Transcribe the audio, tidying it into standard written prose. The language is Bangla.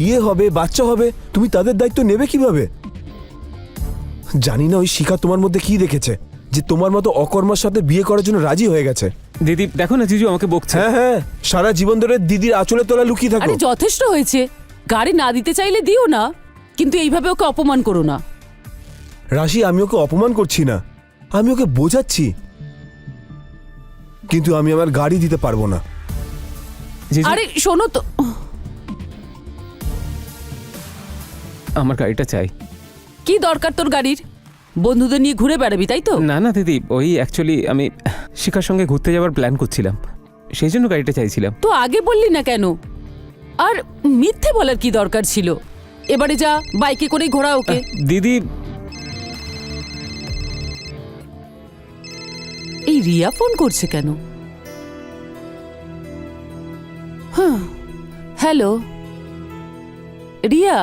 বিয়ে হবে, বাচ্চা হবে, তুমি তাদের দায়িত্ব নেবে কিভাবে? জানি না ওই শিখা তোমার মধ্যে কি দেখেছে যে তোমার মতো অকর্মার সাথে বিয়ে করার জন্য রাজি হয়ে গেছে। দিদি দেখো না, জিজু আমাকে বকছে। হ্যাঁ হ্যাঁ, সারা জীবন ধরে দিদির আঁচলে তোলা লুকিয়ে থাকো। আরে যথেষ্ট হয়েছে, গাড়ি না দিতে চাইলে দিও না, কিন্তু এইভাবে ওকে অপমান করো না। রাশি, আমি ওকে অপমান করছি না, আমি ওকে বোঝাচ্ছি, কিন্তু আমি আমার গাড়ি দিতে পারবো না। জিজু আরে শোনো তো, আমার গাড়িটা চাই। কি দরকার তোর গাড়ির? বন্ধুদের নিয়ে ঘুরে বেড়াবি তাই তো? না না দিদি, ওই অ্যাকচুয়ালি আমি শিখার সঙ্গে ঘুরতে যাওয়ার প্ল্যান করছিলাম, সেই জন্য গাড়িটা চাইছিলাম। তো আগে বললি না কেন? আর মিথ্যে বলার কি দরকার ছিল? এবারে যা, বাইকে করেই ঘোরা ওকে। দিদি এই রিয়া ফোন করছে কেন? হ্যাঁ, হ্যালো রিয়া।